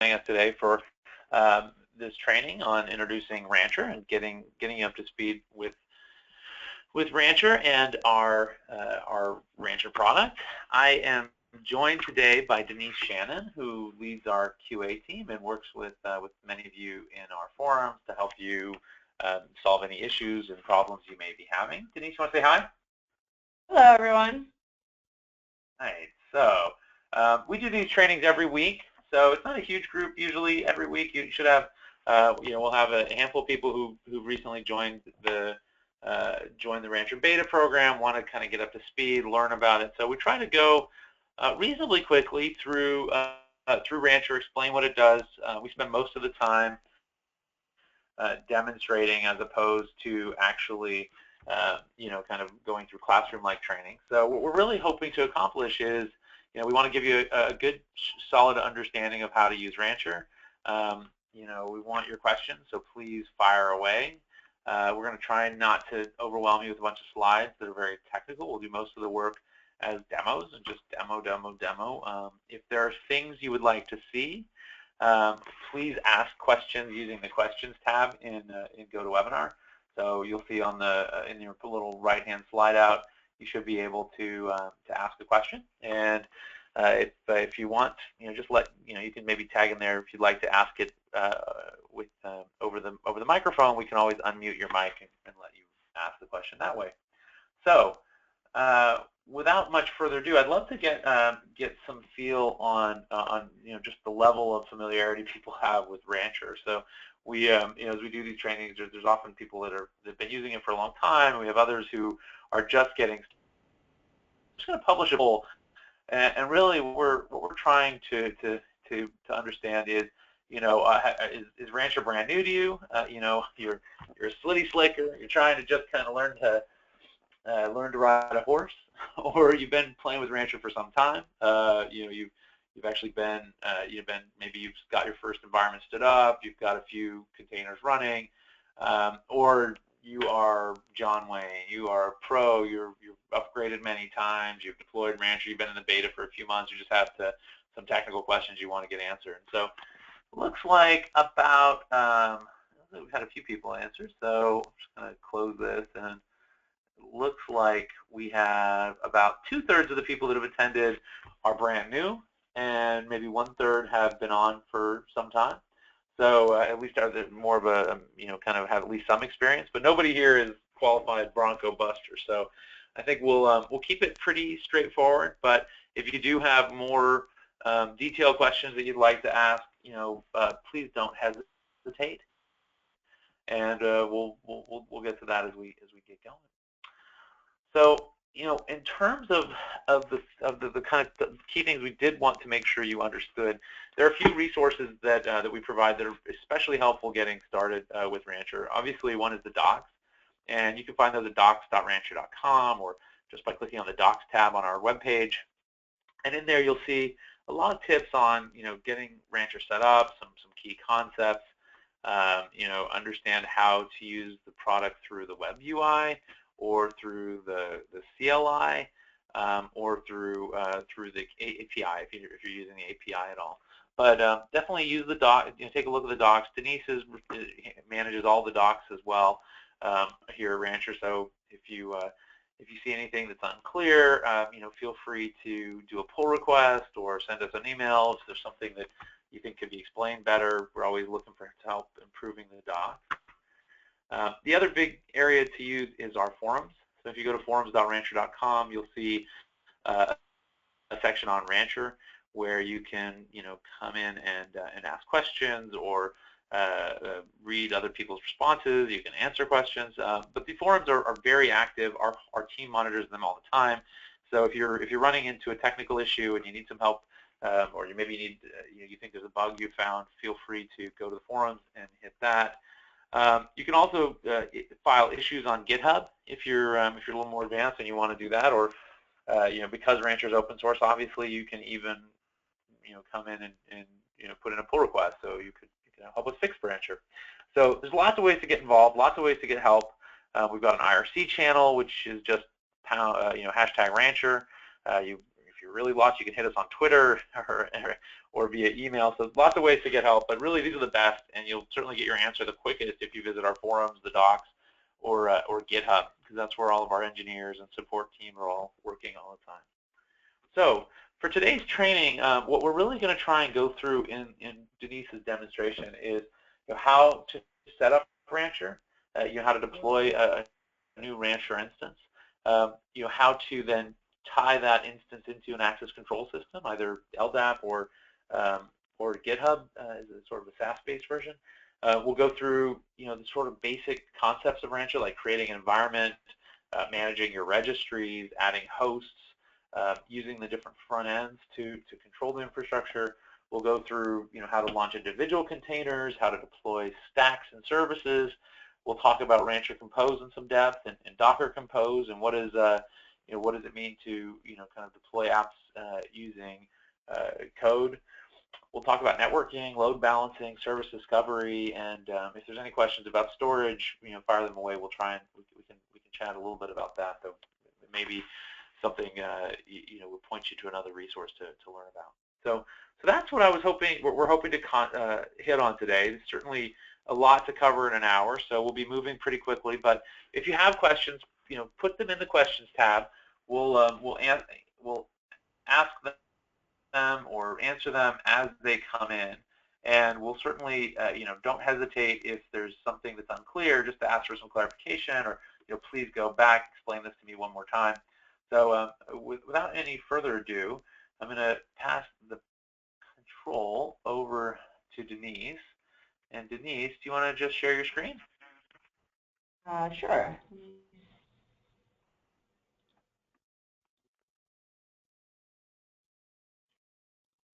us today for this training on introducing Rancher and getting you up to speed with Rancher and our Rancher product. I am joined today by Denise Shannon, who leads our QA team and works with many of you in our forums to help you solve any issues and problems you may be having. Denise, you want to say hi? Hello, everyone. Nice. So we do these trainings every week, so it's not a huge group. Usually, every week you should have, we'll have a handful of people who recently joined the Rancher Beta program, want to kind of get up to speed, learn about it. So we try to go reasonably quickly through Rancher, explain what it does. We spend most of the time demonstrating as opposed to actually kind of going through classroom-like training. So what we're really hoping to accomplish is, we want to give you a good, solid understanding of how to use Rancher. We want your questions, so please fire away. We're going to try not to overwhelm you with a bunch of slides that are very technical. We'll do most of the work as demos and just demo. If there are things you would like to see, please ask questions using the questions tab in GoToWebinar. So you'll see on in your little right-hand slide out, you should be able to ask a question. And if you want, just you can maybe tag in there if you'd like to ask it over the microphone. We can always unmute your mic and let you ask the question that way. So without much further ado, I'd love to get some feel on just the level of familiarity people have with Rancher. So we as we do these trainings, there's often people that have been using it for a long time, and we have others who are just getting going to publish a poll. And really, what we're trying to understand is, is Rancher brand new to you? You're a slitty slicker. You're trying to just kind of learn to ride a horse, or you've been playing with Rancher for some time. You've actually been maybe you've got your first environment stood up. You've got a few containers running, or you are John Wayne. You are a pro. You've upgraded many times. You've deployed Rancher. You've been in the beta for a few months. You just have some technical questions you want to get answered. So it looks like about we've had a few people answer. So I'm just going to close this, and it looks like we have about 2/3 of the people that have attended are brand new, and maybe 1/3 have been on for some time. So at least are more of a, kind of have at least some experience, but nobody here is qualified Bronco buster. So I think we'll keep it pretty straightforward. But if you do have more detailed questions that you'd like to ask, please don't hesitate, and we'll get to that as we get going. So in terms of the kind of the key things we did want to make sure you understood, there are a few resources that we provide that are especially helpful getting started with Rancher. Obviously, one is the docs, and you can find those at docs.rancher.com or just by clicking on the docs tab on our webpage. And in there, you'll see a lot of tips on getting Rancher set up, some key concepts, understand how to use the product through the web UI, or through the CLI, or through the API if you're using the API at all. But definitely use the doc. Take a look at the docs. Denise manages all the docs as well here at Rancher. So if you see anything that's unclear, feel free to do a pull request or send us an email if there's something that you think could be explained better. We're always looking for help improving the docs. The other big area to use is our forums. So if you go to forums.rancher.com, you'll see a section on Rancher where you can, come in and ask questions or read other people's responses. You can answer questions. But the forums are very active. Our team monitors them all the time. So if you're running into a technical issue and you need some help, or you think there's a bug you found, feel free to go to the forums and hit that. You can also file issues on GitHub if you're a little more advanced and you want to do that, or because Rancher is open source, obviously you can even come in and put in a pull request, so you could help us fix Rancher. So there's lots of ways to get involved, lots of ways to get help. We've got an IRC channel, which is just hashtag Rancher. If you you're really lost, you can hit us on Twitter or via email. So lots of ways to get help, but really these are the best, and you'll certainly get your answer the quickest if you visit our forums, the docs, or GitHub, because that's where all of our engineers and support team are all working all the time. So for today's training, what we're really going to try and go through in Denise's demonstration is how to set up Rancher, how to deploy a new Rancher instance, how to then tie that instance into an access control system, either LDAP or GitHub as sort of a SaaS-based version. We'll go through the sort of basic concepts of Rancher, like creating an environment, managing your registries, adding hosts, using the different front ends to control the infrastructure. We'll go through how to launch individual containers, how to deploy stacks and services. We'll talk about Rancher Compose in some depth, and Docker Compose, and what is what does it mean to kind of deploy apps using code. We'll talk about networking, load balancing, service discovery, and if there's any questions about storage, fire them away. We'll try and we can chat a little bit about that, though maybe something will point you to another resource to learn about. So that's what we're hoping to hit on today. There's certainly a lot to cover in an hour, so we'll be moving pretty quickly. But if you have questions, put them in the questions tab. We'll ask them or answer them as they come in, and we'll certainly don't hesitate if there's something that's unclear, just to ask for some clarification, or please go back, explain this to me one more time. So without any further ado, I'm going to pass the control over to Denise. And Denise, do you want to just share your screen? Sure.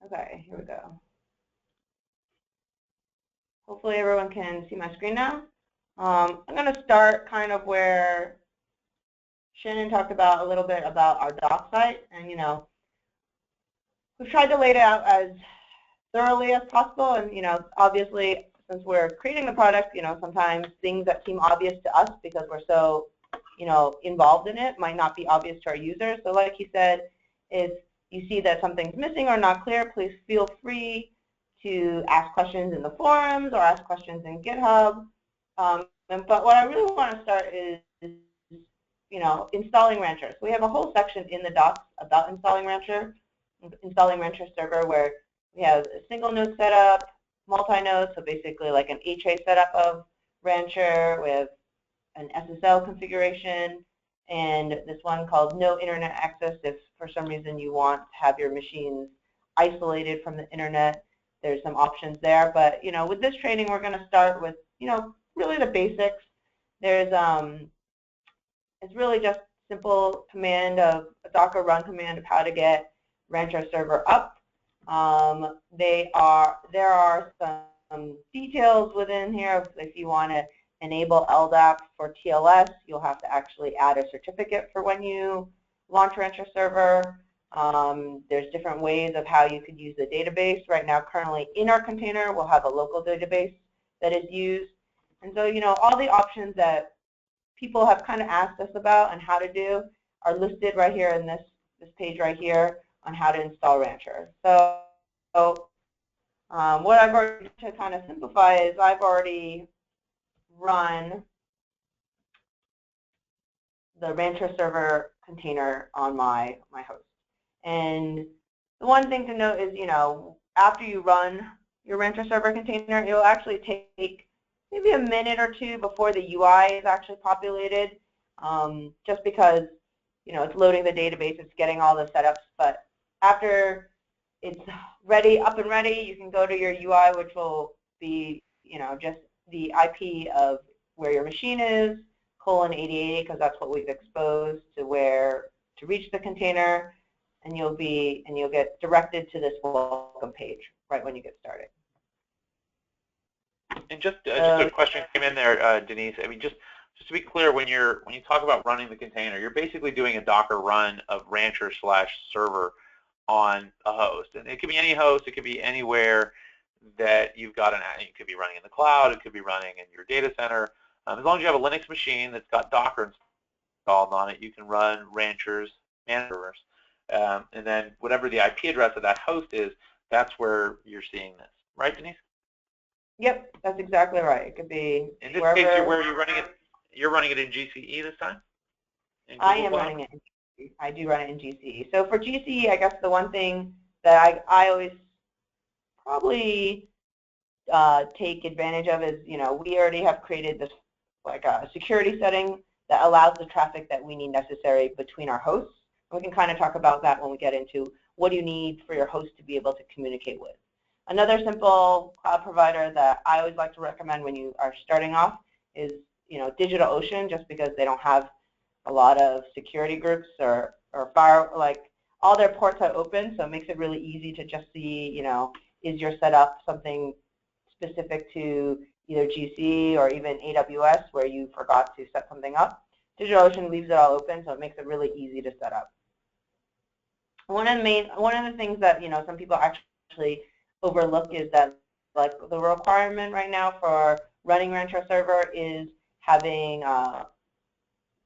Okay, here we go. Hopefully everyone can see my screen now. I'm going to start kind of where Shannon talked about a little bit about our doc site, and we've tried to lay it out as thoroughly as possible, and obviously since we're creating the product, sometimes things that seem obvious to us because we're so involved in it might not be obvious to our users. So like he said, if you see that something's missing or not clear, please feel free to ask questions in the forums or ask questions in GitHub. But what I really want to start is installing Rancher. So we have a whole section in the docs about installing Rancher server, where we have a single node setup, multi-node, so basically like an HA setup of Rancher with an SSL configuration, and this one called no internet access if for some reason you want to have your machines isolated from the internet. There's some options there, but with this training we're going to start with really the basics. There's it's really just simple command of a Docker run command of how to get Rancher server up. There are some details within here. If you want to enable LDAP for TLS, you'll have to actually add a certificate for when you launch Rancher server. There's different ways of how you could use the database. Right now, currently in our container, we'll have a local database that is used. And so, all the options that people have kind of asked us about and how to do are listed right here in this page right here on how to install Rancher. So what I've already, to kind of simplify, is I've already run the Rancher server container on my host. And the one thing to note is, after you run your Rancher server container, it will actually take maybe a minute or two before the UI is actually populated, just because it's loading the database, it's getting all the setups. But after it's ready, up and ready, you can go to your UI, which will be just the IP of where your machine is, :8080, because that's what we've exposed to reach the container, and you'll get directed to this welcome page right when you get started. And just a question came in there, Denise. I mean, just to be clear, when you talk about running the container, you're basically doing a Docker run of Rancher/server on a host, and it could be any host. It could be anywhere that you've got it could be running in the cloud. It could be running in your data center. As long as you have a Linux machine that's got Docker installed on it, you can run Rancher's managers. and then whatever the IP address of that host is, that's where you're seeing this. Right, Denise? Yep, that's exactly right. It could be in this wherever. case, you're running it. You're running it in GCE this time. I am running it in GCE. I do run it in GCE. So for GCE, I guess the one thing that I always probably take advantage of is, we already have created this like a security setting that allows the traffic that we need necessary between our hosts. And we can kind of talk about that when we get into what do you need for your host to be able to communicate with. Another simple cloud provider that I always like to recommend when you are starting off is, DigitalOcean, just because they don't have a lot of security groups or all their ports are open, so it makes it really easy to just see, is your setup something specific to either GCE or even AWS where you forgot to set something up. DigitalOcean leaves it all open, so it makes it really easy to set up. One of the things that some people actually overlook is that the requirement right now for running Rancher server is having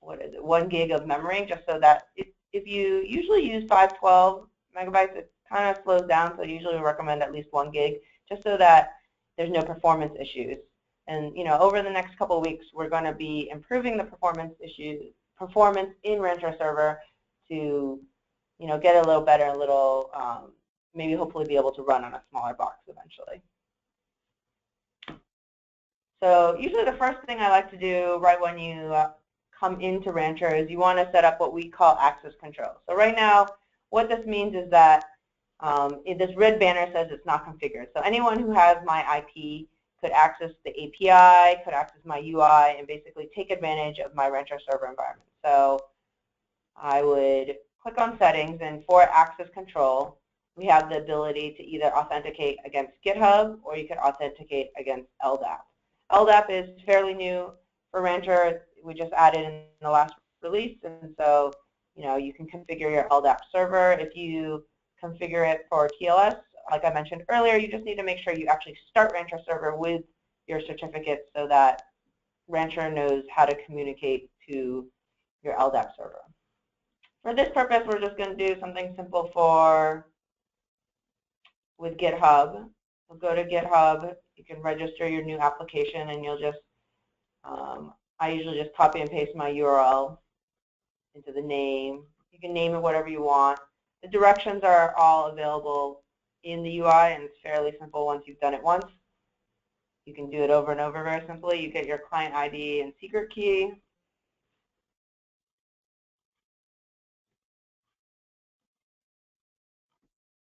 1 gig of memory, just so that if you usually use 512 megabytes, it kind of slows down. So usually we recommend at least 1 gig, just so that there's no performance issues. And over the next couple of weeks, we're going to be improving the performance in Rancher server to get a little better, maybe hopefully be able to run on a smaller box eventually. So usually the first thing I like to do right when you come into Rancher is you want to set up what we call access control. So right now, what this means is that this red banner says it's not configured. So anyone who has my IP could access the API, could access my UI, and basically take advantage of my Rancher server environment. So I would click on settings, and for access control, we have the ability to either authenticate against GitHub or you could authenticate against LDAP. LDAP is fairly new for Rancher. We just added in the last release, and so you can configure your LDAP server. If you configure it for TLS, like I mentioned earlier, you just need to make sure you actually start Rancher server with your certificate so that Rancher knows how to communicate to your LDAP server. For this purpose, we're just going to do something simple with GitHub. We'll go to GitHub. You can register your new application, and you'll just, I usually just copy and paste my URL into the name. You can name it whatever you want. The directions are all available in the UI, and it's fairly simple once you've done it once. You can do it over and over very simply. You get your client ID and secret key.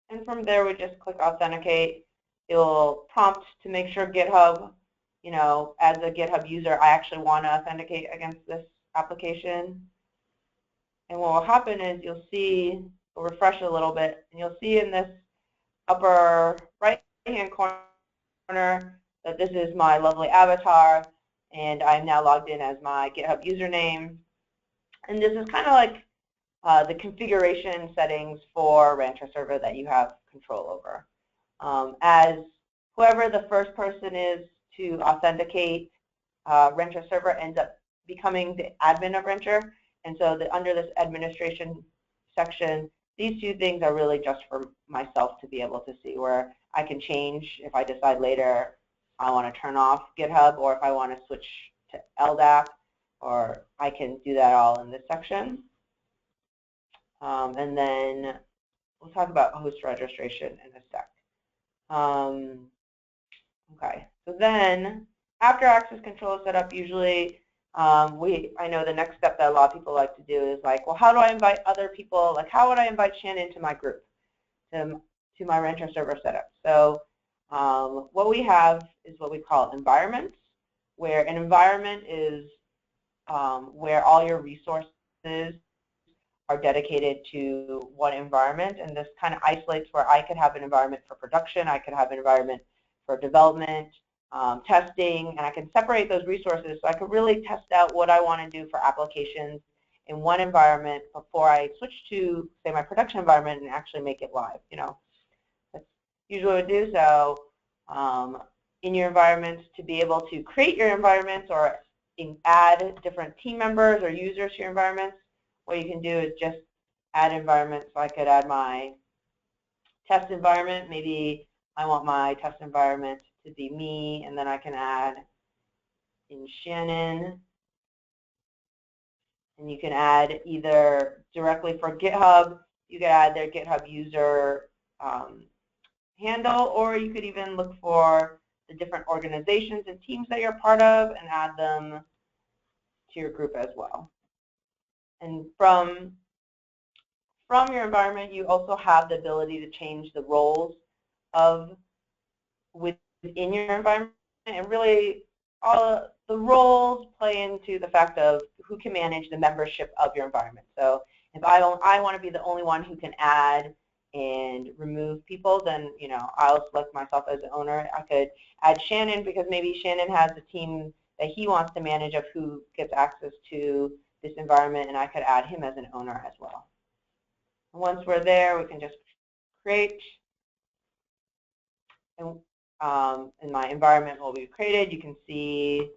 And from there, we just click Authenticate. It will prompt to make sure GitHub, as a GitHub user, I actually want to authenticate against this application. And what will happen is you'll see, we'll refresh a little bit, and you'll see in this upper right-hand corner that this is my lovely avatar, and I'm now logged in as my GitHub username. And this is kind of like the configuration settings for Rancher server that you have control over. As whoever the first person is to authenticate, Rancher server ends up becoming the admin of Rancher. And so under this administration section, these two things are really just for myself to be able to see, where I can change if I decide later I want to turn off GitHub, or if I want to switch to LDAP, or I can do that all in this section. And then we'll talk about host registration in a sec. Okay, so then after access control is set up, usually I know the next step that a lot of people like to do is like, well, how do I invite other people? Like, how would I invite Shannon to my group, to my Rancher server setup? So what we have is what we call environments, where an environment is where all your resources are dedicated to one environment, and this kind of isolates where I could have an environment for production, I could have an environment for development, testing, and I can separate those resources so I could really test out what I want to do for applications in one environment before I switch to, say, my production environment and actually make it live. That's usually what I do. So in your environments, to be able to create your environments or add different team members or users to your environments, what you can do is just add environment. So I could add my test environment. Maybe I want my test environment to be me, and then I can add in Shannon. And you can add either directly for GitHub, you could add their GitHub user handle, or you could even look for the different organizations and teams that you're part of and add them to your group as well. And from your environment, you also have the ability to change the roles of within your environment, and really all the roles play into the fact of who can manage the membership of your environment. So if I want to be the only one who can add and remove people, then I'll select myself as the owner. I could add Shannon because maybe Shannon has a team that he wants to manage of who gets access to this environment, and I could add him as an owner as well. Once we're there, we can just create, and my environment will be created. You can see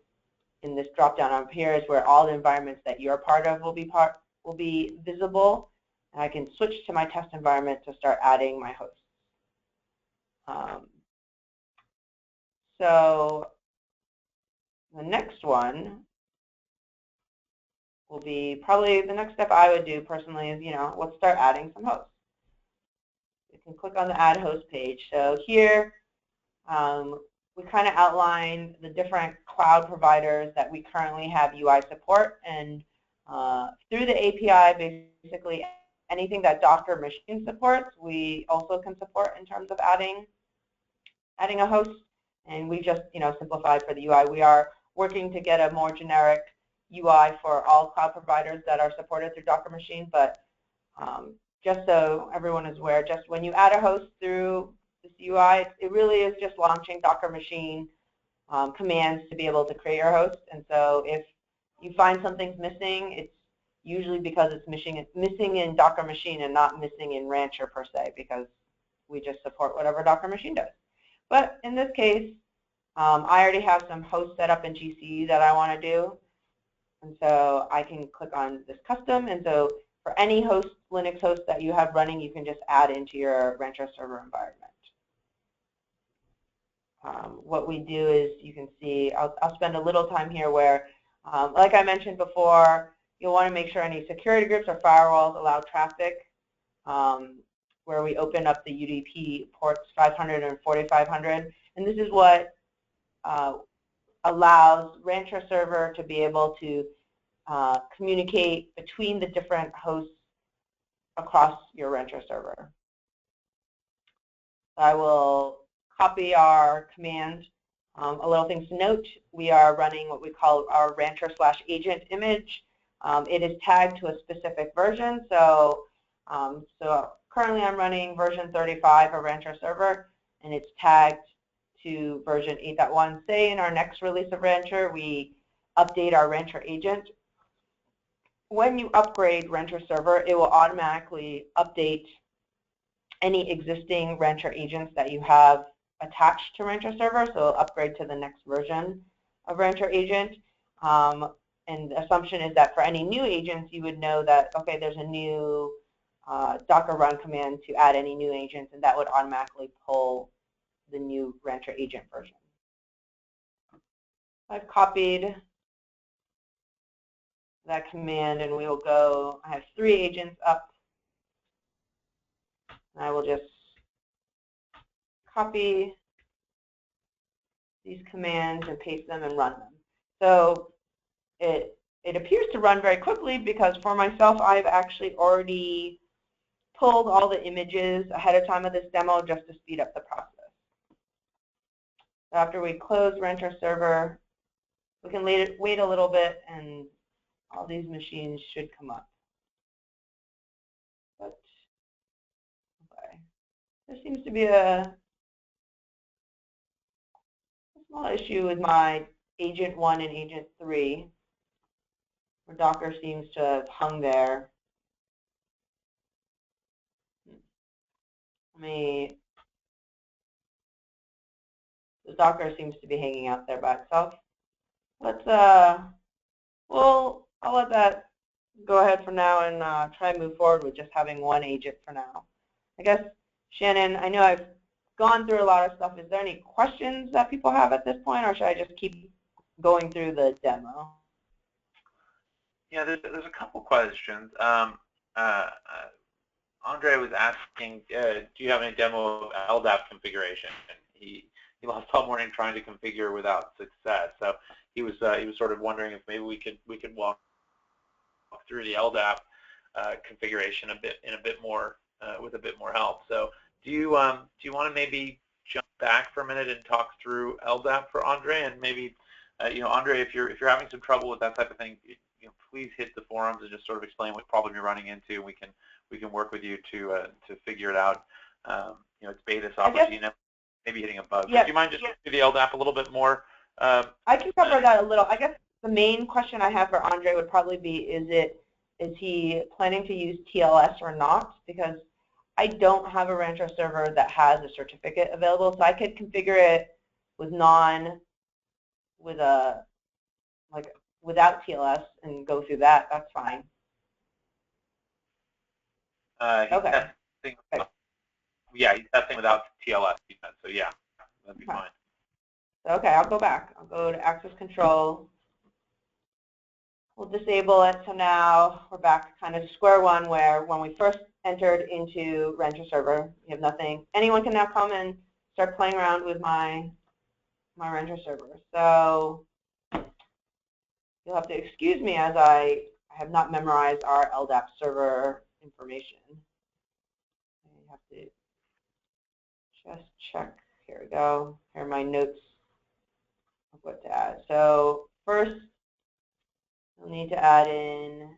in this drop down up here is where all the environments that you're part of will be visible. And I can switch to my test environment to start adding my hosts. So the next one will be probably the next step I would do personally is, let's start adding some hosts. You can click on the Add Host page. So here we kind of outline the different cloud providers that we currently have UI support. And through the API, basically anything that Docker machine supports, we also can support in terms of adding a host. And we just simplified for the UI. We are working to get a more generic UI for all cloud providers that are supported through Docker machine. But just so everyone is aware, just when you add a host through this UI, it really is just launching Docker machine commands to be able to create your host. And so if you find something's missing, it's usually because it's missing in Docker machine and not missing in Rancher per se, because we just support whatever Docker machine does. But in this case, I already have some hosts set up in GCE that I want to do. And so I can click on this custom. And so for any host, Linux host that you have running, you can just add into your Rancher server environment. What we do is, you can see, I'll spend a little time here where, like I mentioned before, you'll want to make sure any security groups or firewalls allow traffic, where we open up the UDP ports 500 and 4500. And this is what allows Rancher server to be able to communicate between the different hosts across your Rancher server. I will copy our command. A little things to note, we are running what we call our Rancher/agent image. It is tagged to a specific version. So currently I'm running version 35 of Rancher server, and it's tagged to version 8.1. Say in our next release of Rancher, we update our Rancher agent. When you upgrade Rancher server, it will automatically update any existing Rancher agents that you have attached to Rancher server, so it'll upgrade to the next version of Rancher agent. And the assumption is that for any new agents, you would know that, okay, there's a new Docker run command to add any new agents, and that would automatically pull the new Rancher agent version. I've copied that command, and we will go, I have 3 agents up. And I will just copy these commands and paste them and run them. So it appears to run very quickly because for myself, I've actually already pulled all the images ahead of time of this demo just to speed up the process. After we close Rancher server, we can wait a little bit, and all these machines should come up. But okay, there seems to be a small issue with my agent 1 and agent 3, where Docker seems to have hung there. The Docker seems to be hanging out there by itself. Let's I'll let that go ahead for now and try and move forward with just having one agent for now. I guess, Shannon, I know I've gone through a lot of stuff. Is there any questions that people have at this point, or should I just keep going through the demo? Yeah, there's a couple questions. Andre was asking, do you have any demo of LDAP configuration? And he lost all morning trying to configure without success. So he was sort of wondering if maybe we could walk through the LDAP configuration with a bit more help. So do you want to maybe jump back for a minute and talk through LDAP for Andre, and maybe Andre, if you're having some trouble with that type of thing, please hit the forums and just sort of explain what problem you're running into, and we can work with you to figure it out. It's beta software, so maybe hitting a bug. Yeah, do you mind just going through the LDAP a little bit more? I can cover that a little. I guess the main question I have for Andre would probably be, is he planning to use TLS or not? Because I don't have a Rancher server that has a certificate available, so I could configure it without TLS and go through that. That's fine. Okay. Yeah, he's testing without TLS, so yeah, that'd be fine. Okay, I'll go back. I'll go to access control. We'll disable it. So now we're back kind of to square one, where when we first entered into Rancher server, we have nothing. Anyone can now come and start playing around with my Rancher server. So you'll have to excuse me as I have not memorized our LDAP server information. I have to just check. Here we go. Here are my notes of what to add. So first, we'll need to add in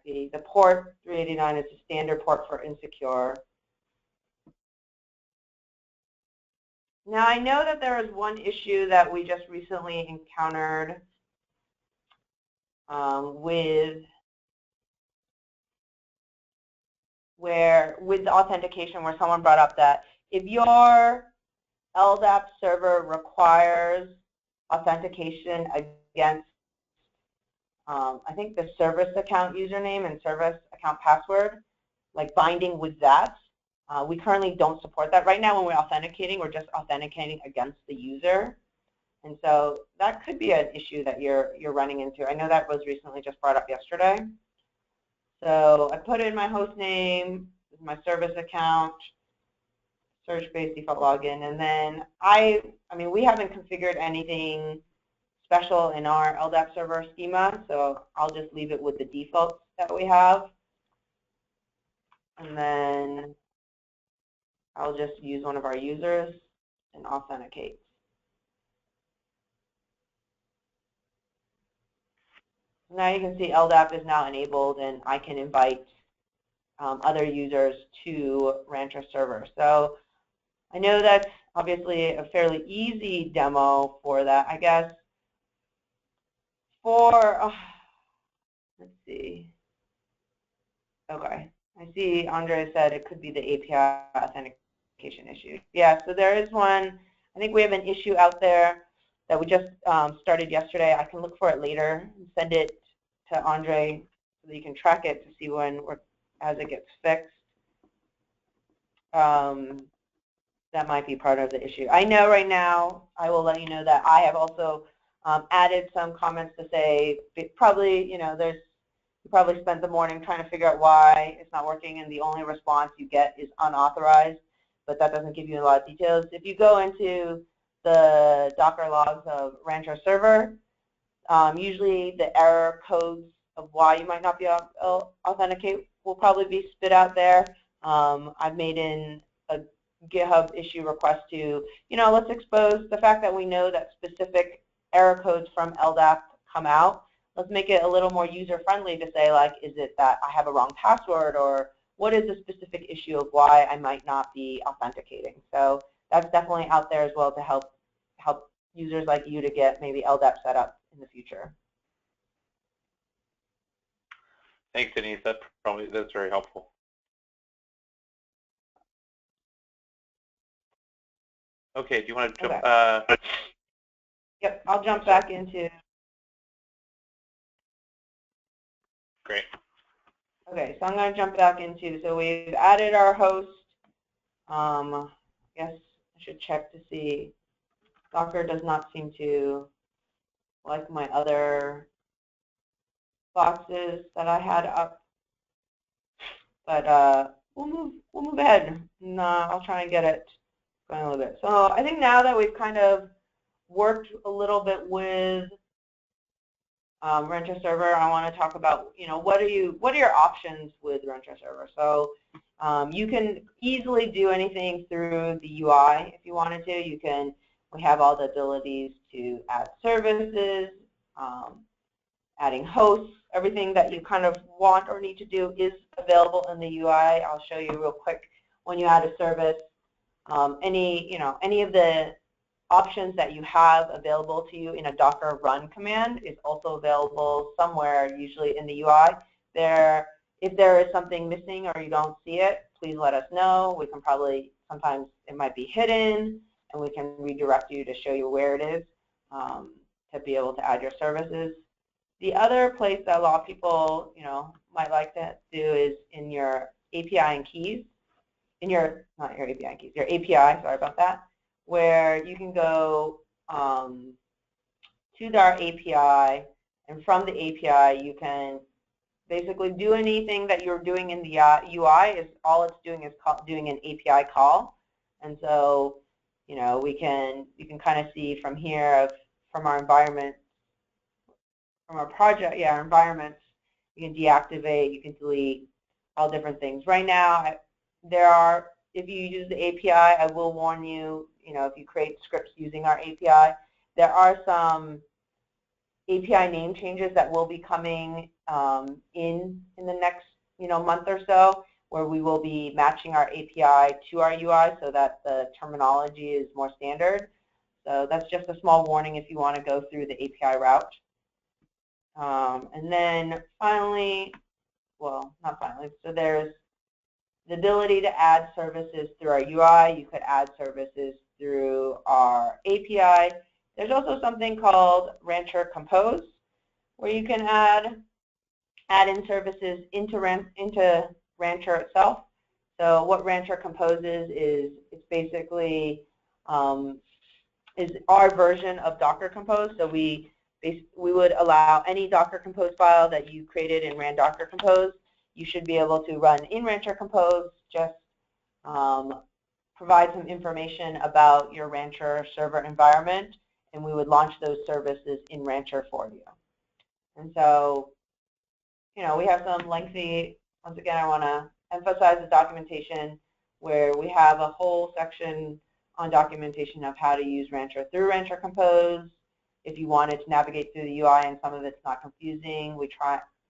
the port 389 is a standard port for Insecure. Now I know that there is one issue that we just recently encountered with authentication, where someone brought up that if your LDAP server requires authentication against I think the service account username and service account password, like binding with that. We currently don't support that. Right now when we're authenticating, we're just authenticating against the user. And so that could be an issue that you're running into. I know that was recently just brought up yesterday. So I put in my host name, my service account, search-based default login, and then I mean, we haven't configured anything special in our LDAP server schema, so I'll just leave it with the defaults that we have. And then I'll just use one of our users and authenticate. Now you can see LDAP is now enabled, and I can invite other users to Rancher server. So I know that's obviously a fairly easy demo for that. I guess for, let's see. Okay, I see Andre said it could be the API authentication issue. Yeah, so there is one. I think we have an issue out there that we just started yesterday. I can look for it later and send it to Andre so that you can track it to see as it gets fixed. That might be part of the issue. I know right now, I will let you know that I have also added some comments to say probably, you probably spent the morning trying to figure out why it's not working, and the only response you get is unauthorized, but that doesn't give you a lot of details. If you go into the Docker logs of Rancher server, usually the error codes of why you might not be able to authenticate will probably be spit out there. I've made in a GitHub issue request to, let's expose the fact that we know that specific error codes from LDAP come out. Let's make it a little more user-friendly to say, like, is it that I have a wrong password, or what is the specific issue of why I might not be authenticating? So that's definitely out there as well to help users like you to get maybe LDAP set up in the future. Thanks, Denise. That's very helpful. Okay, do you want to jump? Okay. Yep, I'll jump back into. Great. Okay, so I'm going to jump back into, so we've added our host. I guess I should check to see. Docker does not seem to like my other boxes that I had up, but we'll move ahead. And, I'll try and get it going a little bit. So I think now that we've kind of worked a little bit with Rancher Server, I want to talk about, what are your options with Rancher Server? So you can easily do anything through the UI if you wanted to. We have all the abilities to add services, adding hosts, everything that you kind of want or need to do is available in the UI. I'll show you real quick when you add a service. Any of the options that you have available to you in a Docker run command is also available somewhere, usually in the UI. If there is something missing or you don't see it, please let us know. We can probably, sometimes it might be hidden, and we can redirect you to show you where it is to be able to add your services. The other place that a lot of people, might like to do is in your API and keys, not your API and keys, your API, sorry about that, where you can go to our API, and from the API you can basically do anything that you're doing in the UI. All it's doing is doing an API call, and so you can kind of see from here from our environment, from our project, our environments. You can deactivate, you can delete, all different things. Right now, if you use the API, I will warn you, if you create scripts using our API, there are some API name changes that will be coming in the next month or so, where we will be matching our API to our UI so that the terminology is more standard. So that's just a small warning if you want to go through the API route. And then finally, well, not finally, so there's the ability to add services through our UI. You could add services through our API. There's also something called Rancher Compose, where you can add in services into Rancher itself. So what Rancher composes is it's basically is our version of Docker Compose. So we would allow any Docker Compose file that you created in ran Docker Compose, you should be able to run in Rancher Compose. Just provide some information about your Rancher server environment, and we would launch those services in Rancher for you. And so, we have some lengthy, once again, I want to emphasize the documentation where we have a whole section on documentation of how to use Rancher through Rancher Compose. If you wanted to navigate through the UI and some of it's not confusing,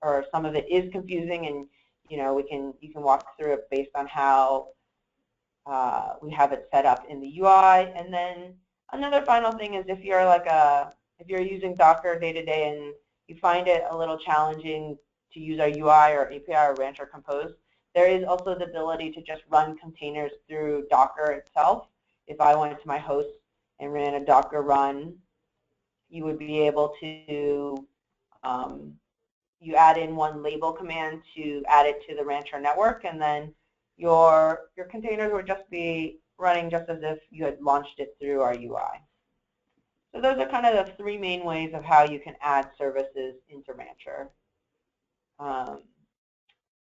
or some of it is confusing, and you can walk through it based on how we have it set up in the UI. And then another final thing is if you're using Docker day to day and you find it a little challenging to use our UI or API or Rancher Compose, there is also the ability to just run containers through Docker itself. If I went to my host and ran a Docker run, you would be able to you add in one label command to add it to the Rancher network, and then your containers would just be running just as if you had launched it through our UI. So those are kind of the three main ways of how you can add services into Rancher. I'm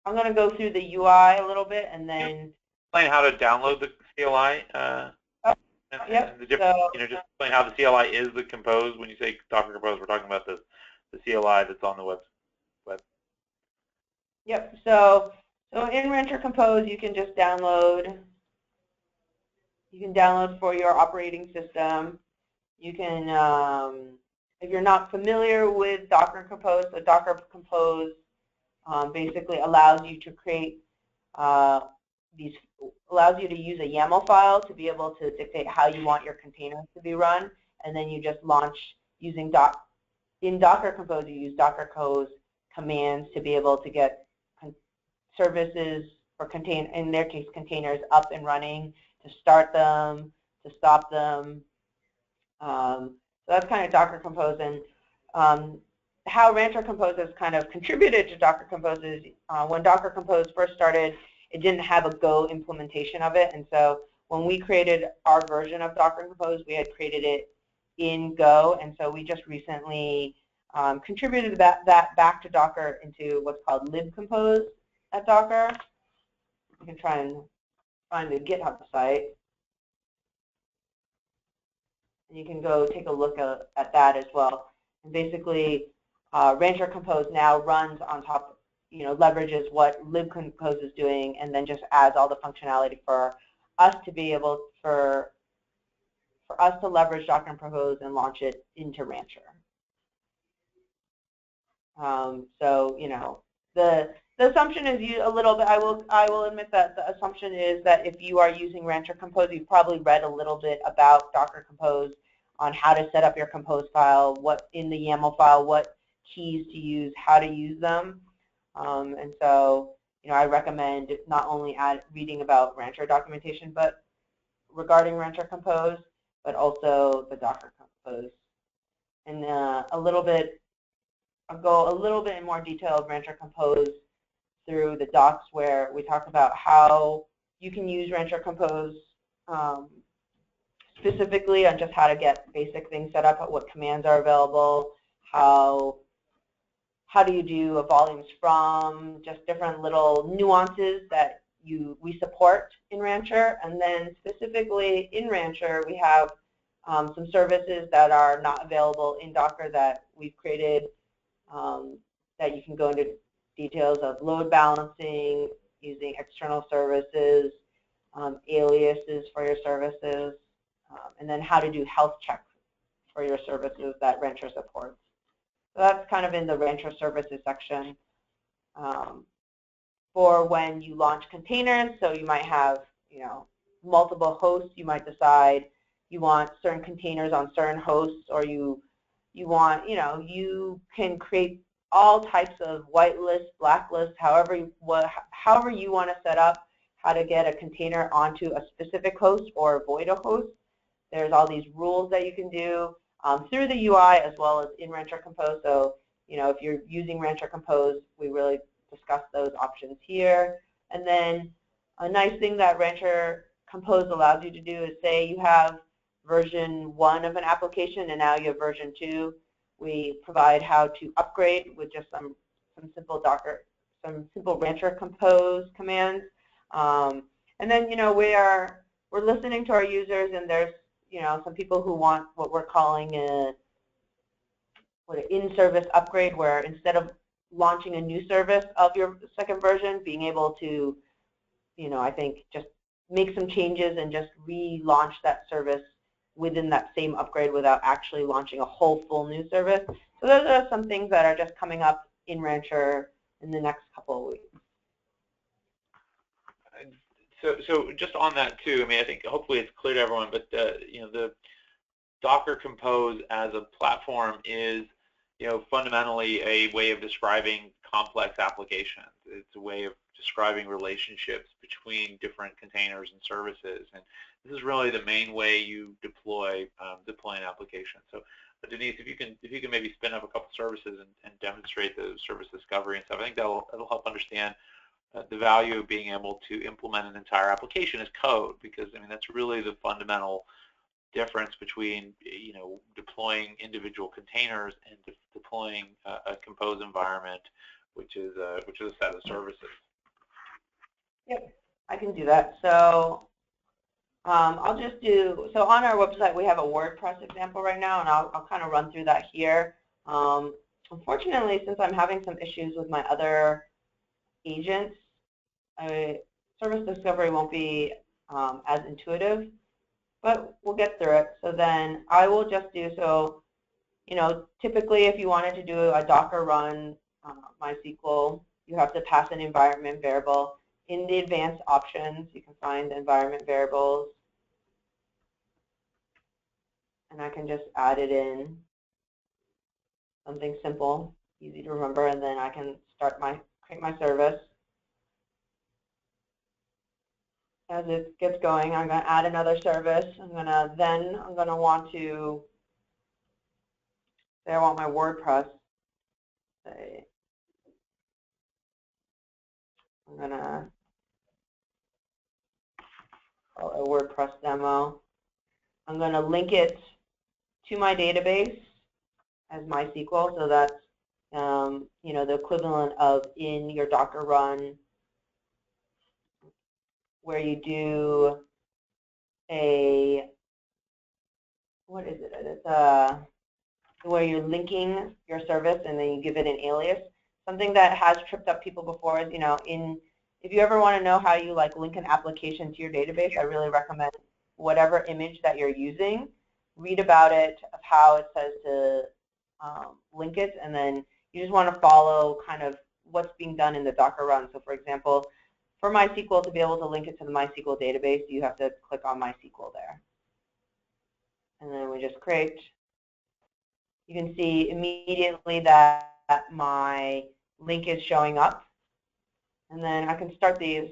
going to go through the UI a little bit, and then explain how to download the CLI. Yep. The difference, just explain how the CLI is the Compose. When you say Docker Compose, we're talking about the CLI that's on the web. Yep. So in Rancher Compose, you can just download. You can download for your operating system. You can, if you're not familiar with Docker Compose, so Docker Compose basically allows you to create allows you to use a YAML file to be able to dictate how you want your containers to be run, and then you just launch using in Docker Compose. You use Docker Compose commands to be able to get services or in their case containers up and running, to start them, to stop them. So that's kind of Docker Compose. And how Rancher Compose has kind of contributed to Docker Compose is when Docker Compose first started, it didn't have a Go implementation of it. And so when we created our version of Docker Compose, we had created it in Go. And so we just recently contributed that back to Docker into what's called libcompose at Docker. You can try and find the GitHub site. And you can go take a look at that as well. And basically, Rancher Compose now runs on top, leverages what libcompose is doing, and then just adds all the functionality for us to be able for us to leverage Docker Compose and launch it into Rancher. So the assumption is a little bit. I will admit that the assumption is that if you are using Rancher Compose, you've probably read a little bit about Docker Compose on how to set up your Compose file, what in the YAML file, what keys to use, how to use them, and so I recommend not only reading about Rancher documentation, but regarding Rancher Compose, but also the Docker Compose, and I'll go a little bit in more detail of Rancher Compose through the docs where we talk about how you can use Rancher Compose specifically on just how to get basic things set up, what commands are available, how do you do a volumes from, just different little nuances that we support in Rancher. And then specifically in Rancher, we have some services that are not available in Docker that we've created that you can go into details of load balancing, using external services, aliases for your services, and then how to do health checks for your services that Rancher supports. So that's kind of in the Rancher services section. For when you launch containers, so you might have multiple hosts, you might decide you want certain containers on certain hosts, or you want, you can create all types of whitelist, blacklist, however you want to set up how to get a container onto a specific host or avoid a host. There's all these rules that you can do through the UI as well as in Rancher Compose. So, if you're using Rancher Compose, we really discuss those options here. And then a nice thing that Rancher Compose allows you to do is say you have version 1 of an application and now you have version 2. We provide how to upgrade with just some simple simple Rancher Compose commands. And then we're listening to our users, and there's some people who want what we're calling an in-service upgrade, where instead of launching a new service of your second version, being able to I think just make some changes and just relaunch that service within that same upgrade without actually launching a whole full new service. So those are some things that are just coming up in Rancher in the next couple of weeks. So just on that too, I think hopefully it's clear to everyone, but the Docker Compose as a platform is fundamentally a way of describing complex applications. It's a way of describing relationships between different containers and services, and this is really the main way you deploy an application. So Denise, if you can maybe spin up a couple services and demonstrate the service discovery and stuff, I think that'll help understand the value of being able to implement an entire application as code, because that's really the fundamental difference between deploying individual containers and deploying a Compose environment, which is a set of services. Yep, I can do that. So I'll just do, so on our website we have a WordPress example right now, and I'll kind of run through that here. Unfortunately, since I'm having some issues with my other agents, service discovery won't be as intuitive, but we'll get through it. So then I will just do, so typically if you wanted to do a Docker run MySQL, you have to pass an environment variable. In the advanced options, you can find the environment variables, and I can just add it in, something simple, easy to remember, and then I can create my service. As it gets going, I'm going to add another service. I'm going to want to say I want my WordPress say, I'm going to call it a WordPress demo. I'm going to link it to my database as MySQL, so that's the equivalent of in your Docker run where you do a, what is it? It's where you're linking your service and then you give it an alias. Something that has tripped up people before is, if you ever want to know how you link an application to your database, I really recommend whatever image that you're using, read about it, of how it says to link it, and then you just want to follow kind of what's being done in the Docker run. So for example, for MySQL, to be able to link it to the MySQL database, you have to click on MySQL there. And then we just create. You can see immediately that my link is showing up. And then I can start these.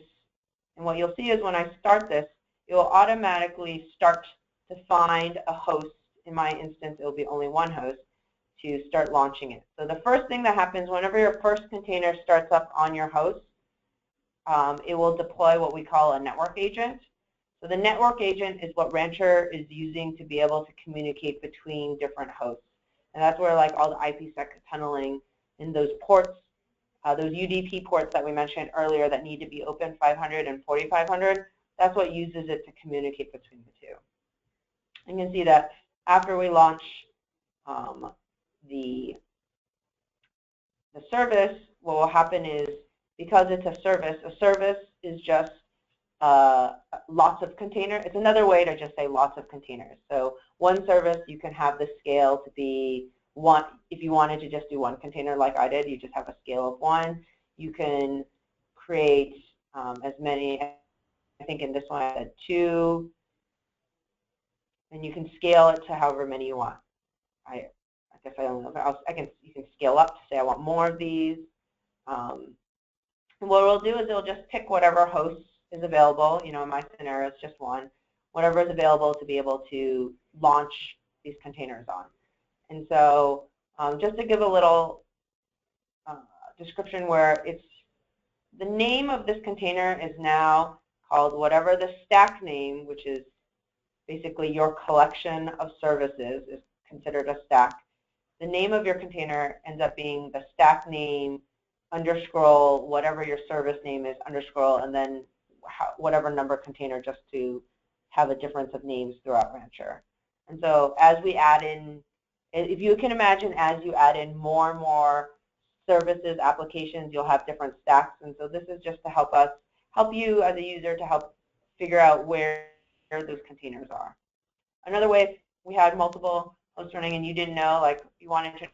And what you'll see is when I start this, it will automatically start to find a host. In my instance, it will be only one host to start launching it. So the first thing that happens whenever your first container starts up on your host, it will deploy what we call a network agent. So the network agent is what Rancher is using to be able to communicate between different hosts. And that's where all the IPsec tunneling in those ports, those UDP ports that we mentioned earlier that need to be open 500 and 4500, that's what uses it to communicate between the two. You can see that after we launch the service, what will happen is, because it's a service is just lots of containers. It's another way to just say lots of containers. So one service, you can have the scale to be one. If you wanted to just do one container like I did, you just have a scale of 1. You can create as many, I think in this one I said 2, and you can scale it to however many you want. I guess I don't know. You can scale up to say I want more of these. And what we'll do is it'll just pick whatever host is available. In my scenario, it's just one. Whatever is available to be able to launch these containers on. And so just to give a little description where it's the name of this container is now called whatever the stack name, which is basically your collection of services, is considered a stack. The name of your container ends up being the stack name underscore whatever your service name is underscore, and then whatever number container, just to have a difference of names throughout Rancher. And so as we add in, if you can imagine, as you add in more and more services, applications, you'll have different stacks. And so this is just to help you as a user to help figure out where those containers are. Another way, if we had multiple hosts running and you didn't know, you wanted to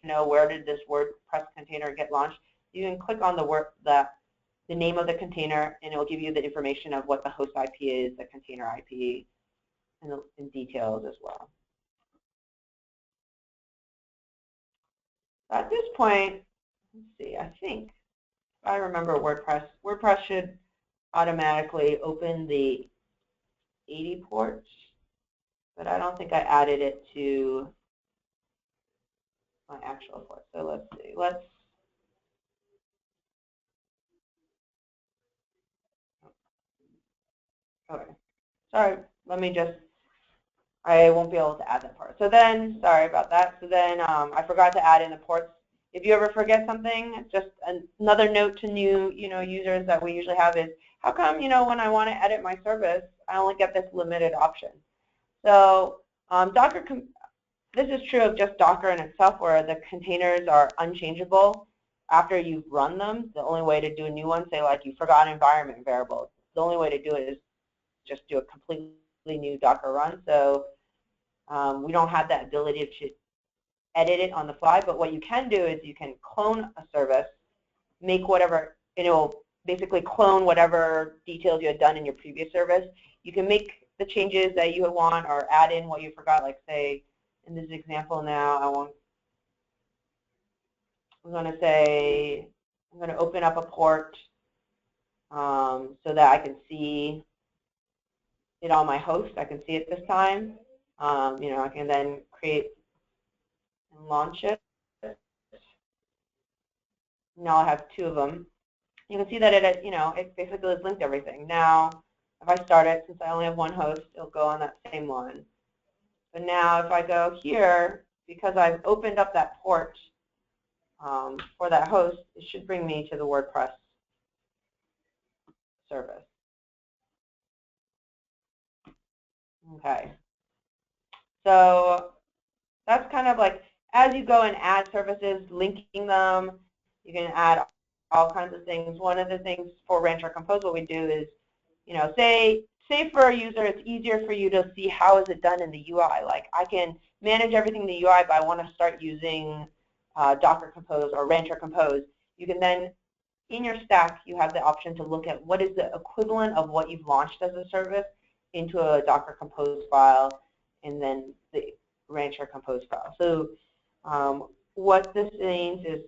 know where did this WordPress container get launched, you can click on the name of the container, and it will give you the information of what the host IP is, the container IP, and details as well. At this point, let's see, I think, if I remember WordPress should automatically open the 80 ports, but I don't think I added it to my actual port. So let's see. Okay. Sorry, I won't be able to add that part. So then, sorry about that. So then I forgot to add in the ports. If you ever forget something, just another note to new users that we usually have is, how come when I want to edit my service, I only get this limited option? So this is true of just Docker in itself, where the containers are unchangeable after you've run them. The only way to do a new one, say you forgot environment variables, the only way to do it is just do a completely new Docker run. So we don't have that ability to edit it on the fly, but what you can do is you can clone a service, make whatever, and it will basically clone whatever details you had done in your previous service. You can make the changes that you want or add in what you forgot, like say in this example now, I'm going to open up a port so that I can see it on my host. I can see it this time. I can then create and launch it. Now I have 2 of them. You can see that it basically has linked everything. Now, if I start it, since I only have 1 host, it'll go on that same one. But now if I go here, because I've opened up that port for that host, it should bring me to the WordPress service. Okay. So that's kind of like, as you go and add services, linking them, you can add all kinds of things. One of the things for Rancher Compose, what we do is, say for a user, it's easier for you to see how is it done in the UI. Like, I can manage everything in the UI, but I want to start using Docker Compose or Rancher Compose. You can then, in your stack, you have the option to look at what is the equivalent of what you've launched as a service into a Docker Compose file, and then the Rancher Compose file. So what this means is,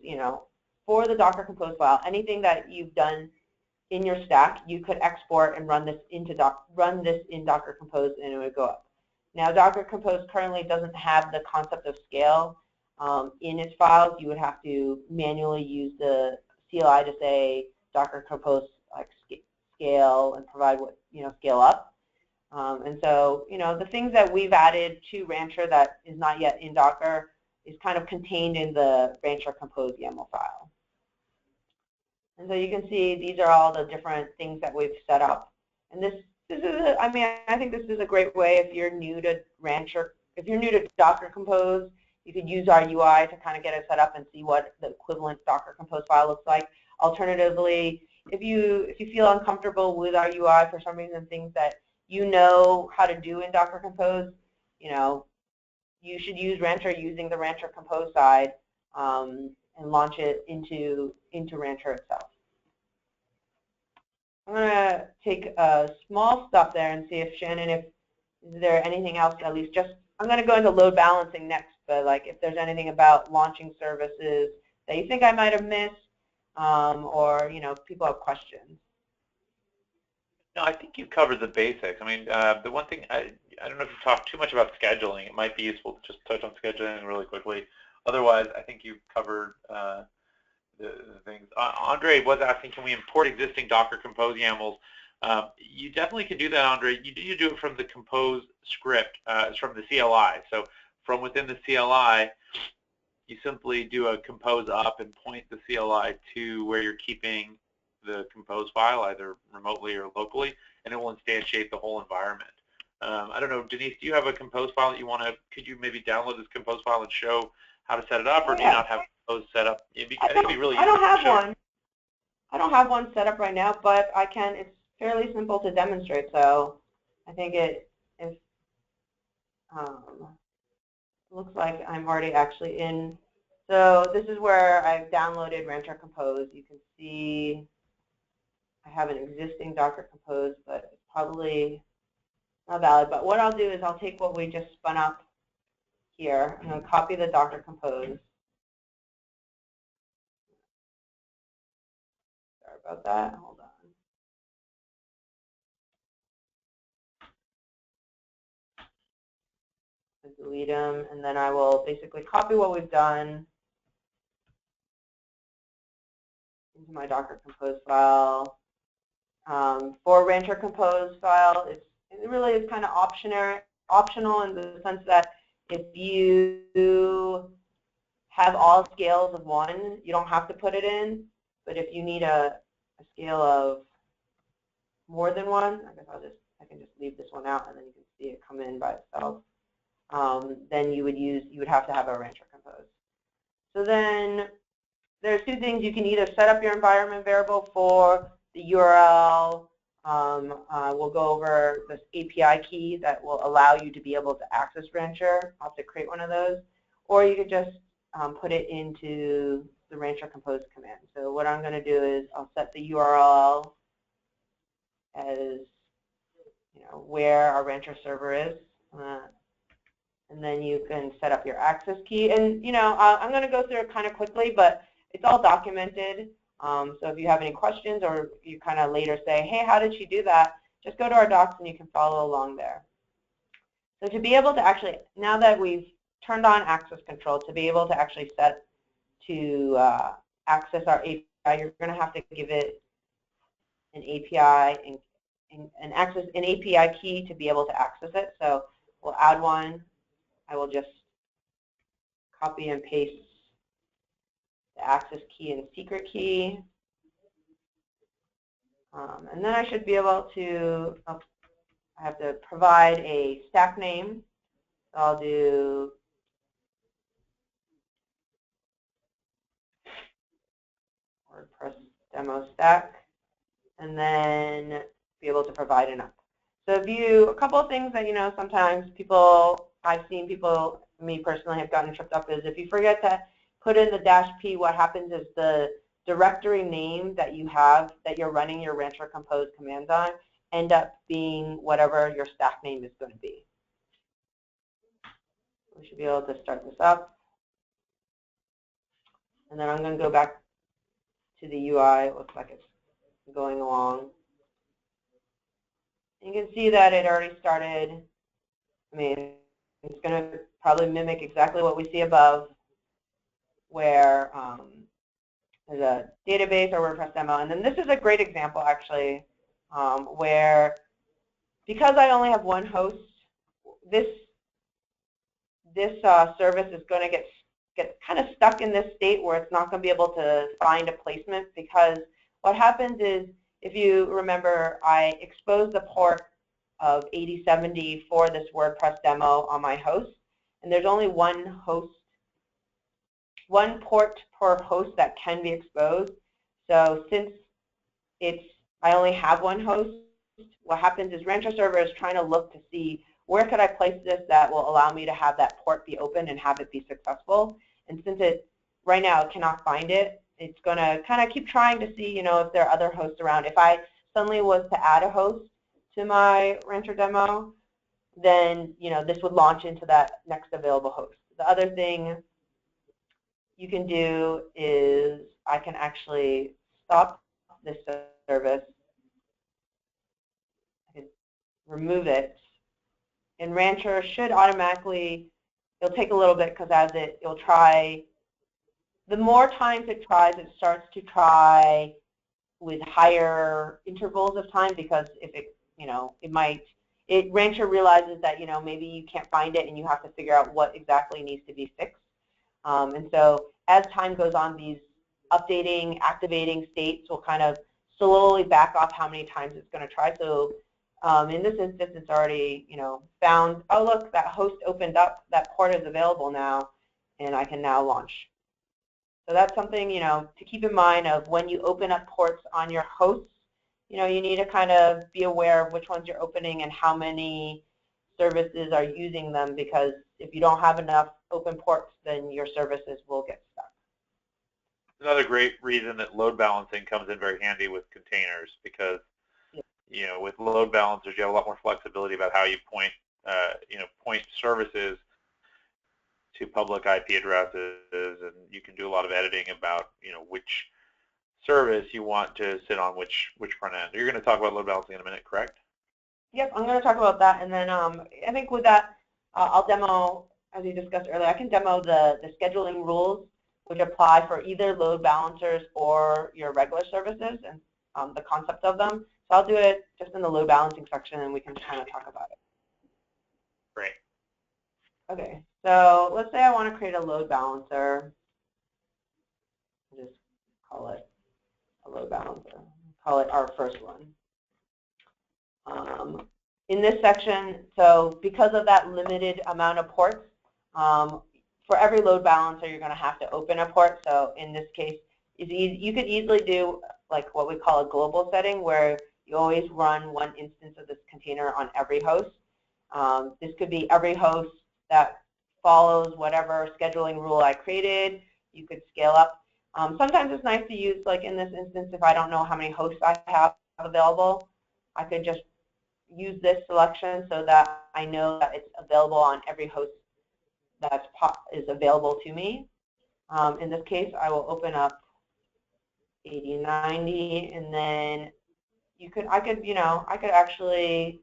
for the Docker Compose file, anything that you've done in your stack, you could export and run this in Docker Compose, and it would go up. Now, Docker Compose currently doesn't have the concept of scale in its files. You would have to manually use the CLI to say Docker Compose like scale and provide what scale up. And so the things that we've added to Rancher that is not yet in Docker is kind of contained in the Rancher Compose YAML file. And so you can see these are all the different things that we've set up. And this is I think this is a great way if you're new to Rancher, if you're new to Docker Compose, you could use our UI to kind of get it set up and see what the equivalent Docker Compose file looks like. Alternatively, if you feel uncomfortable with our UI for some reason, things that you know how to do in Docker Compose, you should use Rancher using the Rancher Compose side and launch it into Rancher itself. I'm going to take a small stop there and see if Shannon, is there anything else, at least just, I'm going to go into load balancing next, but like if there's anything about launching services that you think I might have missed, or if people have questions. No, I think you've covered the basics. I mean, the one thing, I don't know if you talked too much about scheduling. It might be useful to just touch on scheduling really quickly. Otherwise, I think you've covered the things. Andre was asking, can we import existing Docker Compose YAMLs? You definitely can do that, Andre. You do it from the Compose script. It's from the CLI. So from within the CLI, you simply do a Compose up and point the CLI to where you're keeping the Compose file, either remotely or locally, and it will instantiate the whole environment. I don't know, Denise, do you have a Compose file that you want to, could you maybe download this Compose file and show how to set it up, or do you not have Compose set up? I think it'd be really I don't have one. I don't have one set up right now, but I can. It's fairly simple to demonstrate, so I think it looks like I'm already actually in. So this is where I've downloaded Rancher Compose. You can see I have an existing Docker Compose, but it's probably not valid. But what I'll do is I'll take what we just spun up here. I'm going to copy the Docker Compose. Sorry about that. Hold on. Delete them, and then I will basically copy what we've done into my Docker Compose file. For Rancher Compose file, it really is kind of optional in the sense that if you have all scales of 1, you don't have to put it in. But if you need a scale of more than 1, I guess I can just leave this one out, and then you can see it come in by itself. Then you would have to have a Rancher Compose. So then there's 2 things. You can either set up your environment variable for the URL. We'll go over this API key that will allow you to be able to access Rancher. I'll have to create one of those. Or you could just put it into the Rancher Compose command. So what I'm going to do is I'll set the URL as where our Rancher server is. And then you can set up your access key. And I'm going to go through it kind of quickly, but it's all documented. So if you have any questions, or you kind of later say, hey, how did she do that? Just go to our docs and you can follow along there. So to be able to actually, now that we've turned on access control, to be able to actually set to access our API, you're going to have to give it an API and access an API key to be able to access it. So we'll add one. I will just copy and paste the access key and secret key. And then I should be able to, I have to provide a stack name. So I'll do WordPress demo stack, and then be able to provide an up. So a couple of things that, sometimes I've seen people, me personally, have gotten tripped up is if you forget to put in the -p, what happens is the directory name that you have, that you're running your Rancher Compose commands on, end up being whatever your stack name is going to be. We should be able to start this up. And then I'm going to go back to the UI. It looks like it's going along. You can see that it already started. I mean, it's going to probably mimic exactly what we see above, where there's a database or WordPress demo. And then this is a great example, actually, where because I only have one host, this service is going to get kind of stuck in this state where it's not going to be able to find a placement, because what happens is, if you remember, I exposed the port of 8070 for this WordPress demo on my host, and there's only one port per host that can be exposed. So since I only have one host, what happens is Rancher Server is trying to look to see where could I place this that will allow me to have that port be open and have it be successful. And since right now it cannot find it, it's going to kind of keep trying to see, if there are other hosts around. If I suddenly was to add a host to my Rancher demo, then this would launch into that next available host. The other thing you can do is I can actually stop this service. I can remove it. And Rancher should automatically, it'll take a little bit because as it'll try, the more times it tries, it starts to try with higher intervals of time, because if Rancher realizes that, maybe you can't find it and you have to figure out what exactly needs to be fixed. And so as time goes on, these updating, activating states will kind of slowly back off how many times it's going to try. So in this instance, it's already, found, oh, look, that host opened up, that port is available now, and I can now launch. So that's something, to keep in mind of when you open up ports on your hosts. You need to kind of be aware of which ones you're opening and how many services are using them, because if you don't have enough open ports, then your services will get stuck. Another great reason that load balancing comes in very handy with containers, because with load balancers you have a lot more flexibility about how you point services to public IP addresses, and you can do a lot of editing about which service you want to sit on which front end. You're going to talk about load balancing in a minute, correct? Yep, I'm going to talk about that, and then I think with that, I'll demo, as we discussed earlier, I can demo the scheduling rules which apply for either load balancers or your regular services, and the concept of them. So I'll do it just in the load balancing section, and we can kind of talk about it. Great. Okay, so let's say I want to create a load balancer. Just call it a load balancer. Call it our first one. In this section, so because of that limited amount of ports, for every load balancer, you're going to have to open a port. So in this case, you could easily do like what we call a global setting, where you always run one instance of this container on every host. This could be every host that follows whatever scheduling rule I created. You could scale up. Sometimes it's nice to use, like in this instance, if I don't know how many hosts I have available, I could just use this selection so that I know that it's available on every host that is available to me. In this case, I will open up 8090, and then I could actually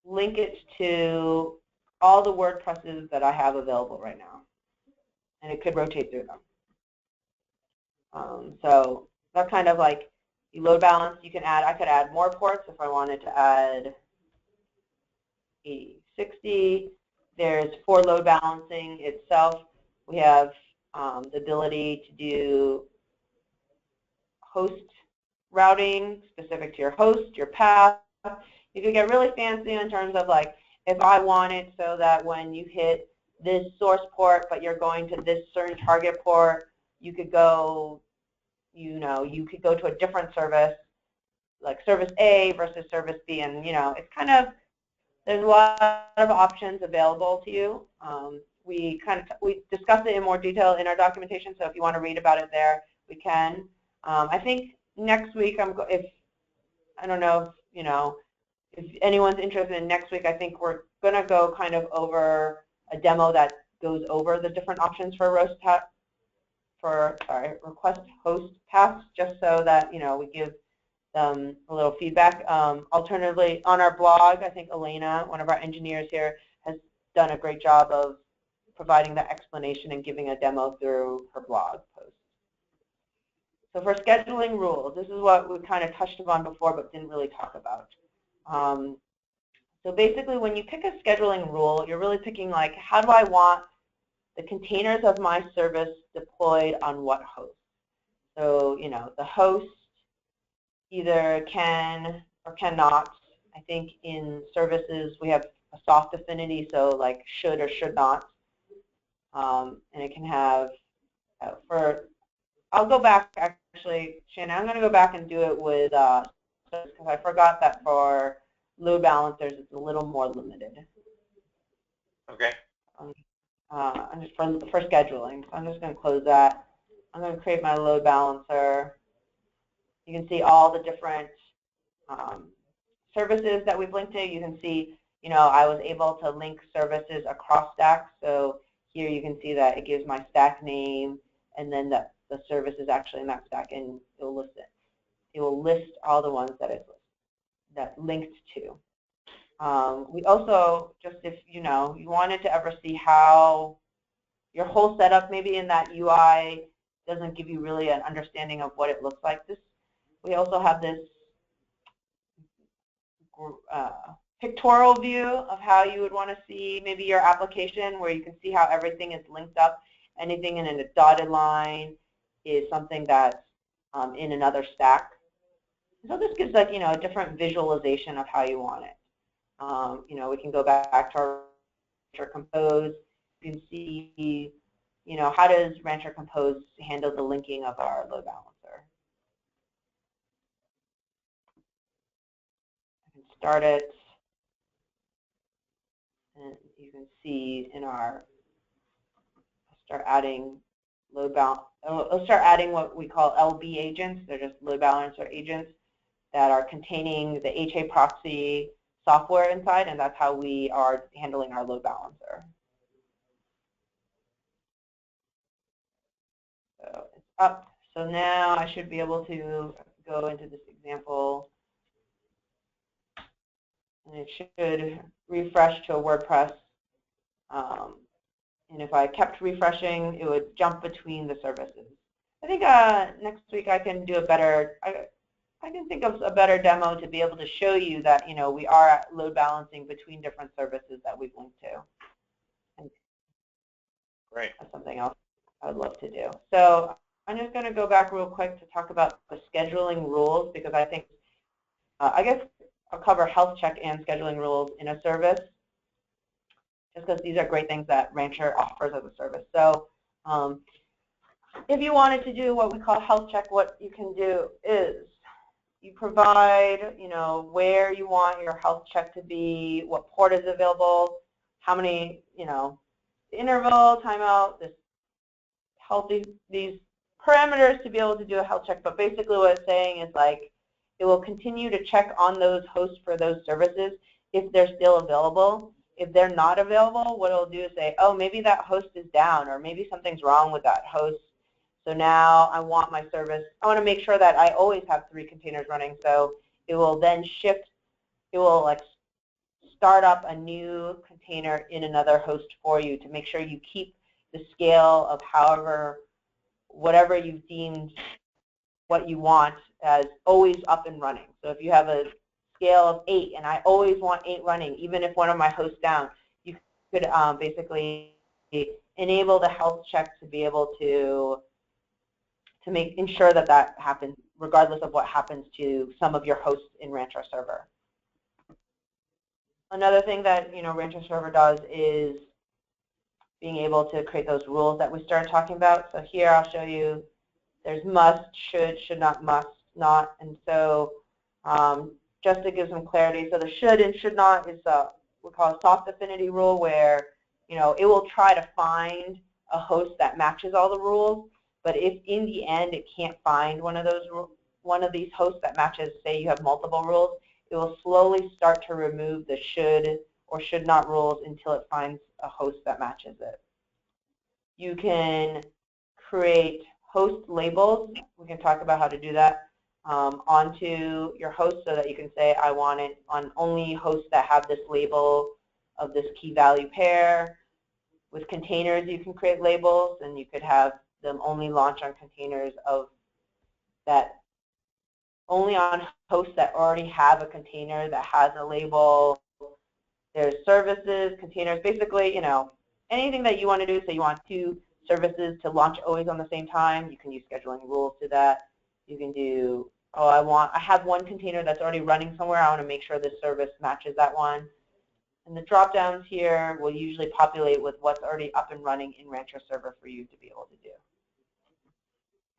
link it to all the WordPresses that I have available right now, and it could rotate through them. So that's kind of like you load balance. You can add. I could add more ports if I wanted to add 80, 60. There's for load balancing itself. We have the ability to do host routing specific to your host, your path. You can get really fancy in terms of like if I want it so that when you hit this source port but you're going to this certain target port, you could go, you could go to a different service, like service A versus service B, and it's kind of, there's a lot of options available to you. We discuss it in more detail in our documentation, so if you want to read about it there, we can. I think next week, I don't know if anyone's interested in next week, I think we're going to go kind of over a demo that goes over the different options for request host paths, just so that we give them a little feedback. Alternatively, on our blog, I think Elena, one of our engineers here, has done a great job of providing that explanation and giving a demo through her blog post. So for scheduling rules, this is what we kind of touched upon before but didn't really talk about. So basically, when you pick a scheduling rule, you're really picking like, how do I want the containers of my service deployed on what host? So, the host either can or cannot. I think in services we have a soft affinity, so like should or should not. And it can have, I'll go back actually, Shannon, I'm going to go back and do it with, because I forgot that for load balancers it's a little more limited. Okay. I'm just for scheduling. So I'm just going to close that. I'm going to create my load balancer. You can see all the different services that we've linked to. You can see, I was able to link services across stacks. So here you can see that it gives my stack name, and then the service is actually in that stack, and it will list it. It will list all the ones that it's linked to. We also, just if you wanted to ever see how your whole setup, maybe in that UI doesn't give you really an understanding of what it looks like. We also have this pictorial view of how you would want to see maybe your application, where you can see how everything is linked up. Anything in a dotted line is something that's in another stack. So this gives like a different visualization of how you want it. We can go back to our Rancher Compose. You can see how does Rancher Compose handle the linking of our load balancer. I can start it, and you can see in our start adding load balance. I'll start adding what we call LB agents. They're just load balancer agents that are containing the HA proxy software inside, and that's how we are handling our load balancer. So it's up. So now I should be able to go into this example, and it should refresh to a WordPress. And if I kept refreshing, it would jump between the services. I think next week I can do a better, I can think of a better demo to be able to show you that we are load balancing between different services that we've linked to. And great. That's something else I would love to do. So I'm just going to go back real quick to talk about the scheduling rules, because I think, I guess I'll cover health check and scheduling rules in a service, just because these are great things that Rancher offers as a service. So if you wanted to do what we call health check, what you can do is you provide, where you want your health check to be, what port is available, how many, interval, timeout, these parameters to be able to do a health check. But basically what it's saying is like, it will continue to check on those hosts for those services if they're still available. If they're not available, what it'll do is say, oh, maybe that host is down, or maybe something's wrong with that host. So now I want my service, I want to make sure that I always have 3 containers running. So it will then shift, it will like start up a new container in another host for you to make sure you keep the scale of whatever you've deemed what you want as always up and running. So if you have a scale of 8 and I always want 8 running, even if one of my hosts down, you could basically enable the health check to be able to ensure that happens regardless of what happens to some of your hosts in Rancher Server. Another thing that Rancher Server does is being able to create those rules that we started talking about. So here I'll show you there's must, should not, must not. And so just to give some clarity, so the should and should not is what we call a soft affinity rule, where it will try to find a host that matches all the rules. But if in the end it can't find one of these hosts that matches, say you have multiple rules, it will slowly start to remove the should or should not rules until it finds a host that matches it. You can create host labels. We can talk about how to do that onto your host so that you can say, I want it on only hosts that have this label of this key value pair. With containers, you can create labels, and you could have them only launch on containers only on hosts that already have a container that has a label. There's services, containers, basically, anything that you want to do. So you want 2 services to launch always on the same time. You can use scheduling rules to that. You can do, I have one container that's already running somewhere. I want to make sure this service matches that one. And the drop-downs here will usually populate with what's already up and running in Rancher Server for you to be able to do.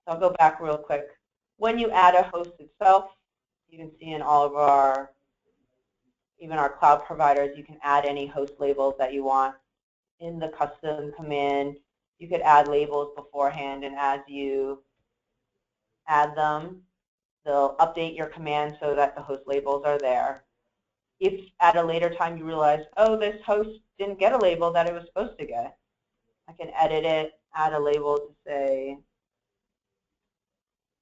So I'll go back real quick. When you add a host itself, you can see in all of even our cloud providers, you can add any host labels that you want. In the custom command, you could add labels beforehand, and as you add them, they'll update your command so that the host labels are there. If at a later time you realize, oh, this host didn't get a label that it was supposed to get, I can edit it, add a label to say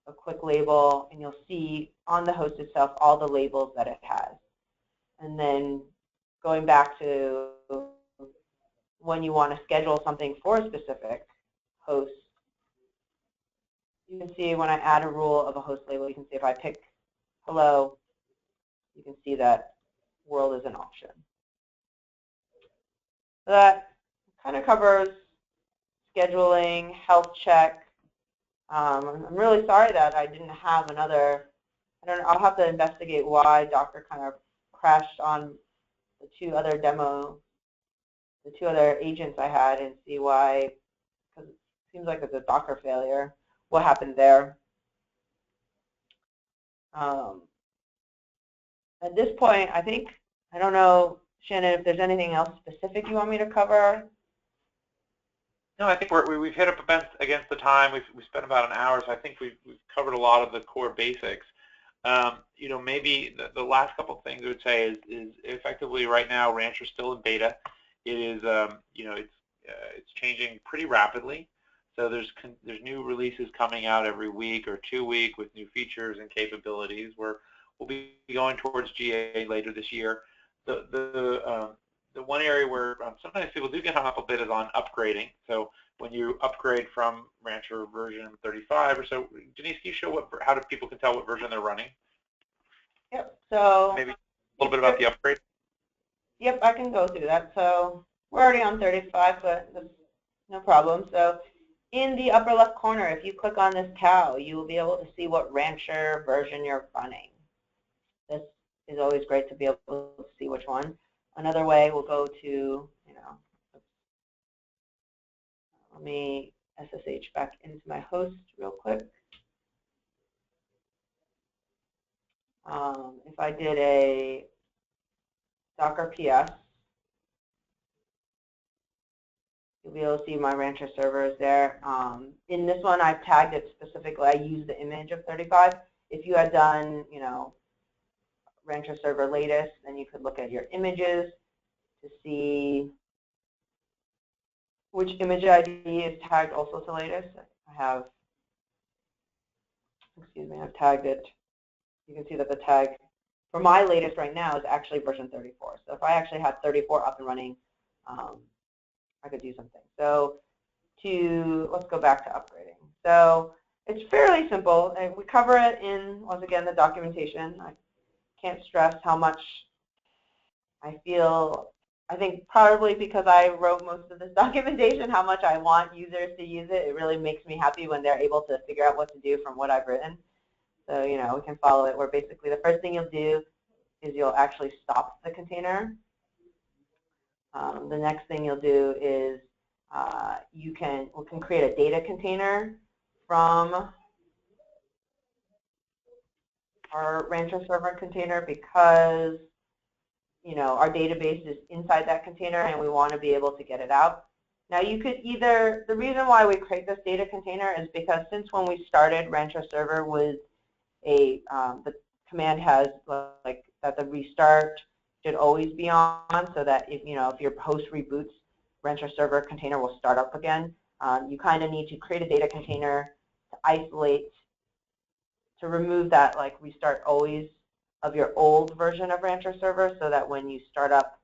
a quick label, and you'll see on the host itself all the labels that it has. And then going back to when you want to schedule something for a specific host, you can see when I add a rule of a host label, you can see if I pick hello, you can see that world is an option. So that kind of covers scheduling, health check. I'm really sorry that I didn't have another, I'll have to investigate why Docker kind of crashed on the 2 other agents I had and see why, because it seems like it's a Docker failure, what happened there. At this point, I don't know, Shannon, if there's anything else specific you want me to cover. No, I think we've hit up against the time. We've spent about an hour, so I think we've covered a lot of the core basics. Maybe the last couple of things I would say is effectively right now Rancher's still in beta. It is, it's changing pretty rapidly. So there's new releases coming out every week or 2 weeks with new features and capabilities. We'll be going towards GA later this year. The one area where sometimes people do get hung up a bit is on upgrading. So when you upgrade from Rancher version 35 or so, Denise, can you show how do people can tell what version they're running? Yep. So maybe a little bit about the upgrade. Yep, I can go through that. So we're already on 35, but that's no problem. So in the upper left corner, if you click on this cow, you will be able to see what Rancher version you're running. This is always great to be able to see which one. Another way, we'll go to, let me SSH back into my host real quick. If I did a Docker PS, you'll be able to see my Rancher server is there. In this one, I've tagged it specifically. I used the image of 35. If you had done, Rancher server latest, then you could look at your images to see which image ID is tagged also to latest. I've tagged it. You can see that the tag for my latest right now is actually version 34. So if I actually had 34 up and running, I could do something. So let's go back to upgrading. So it's fairly simple. And we cover it in, once again, the documentation. I can't stress how much I think probably because I wrote most of this documentation, how much I want users to use it. It really makes me happy when they're able to figure out what to do from what I've written. So, we can follow it where basically the first thing you'll do is you'll actually stop the container. The next thing you'll do is we can create a data container from our Rancher server container because our database is inside that container and we want to be able to get it out. Now you could the reason why we create this data container is because since when we started Rancher server was the command has like that the restart should always be on, so that if your host reboots, Rancher server container will start up again. You kind of need to create a data container to isolate, to remove that like restart always of your old version of Rancher server, so that when you start up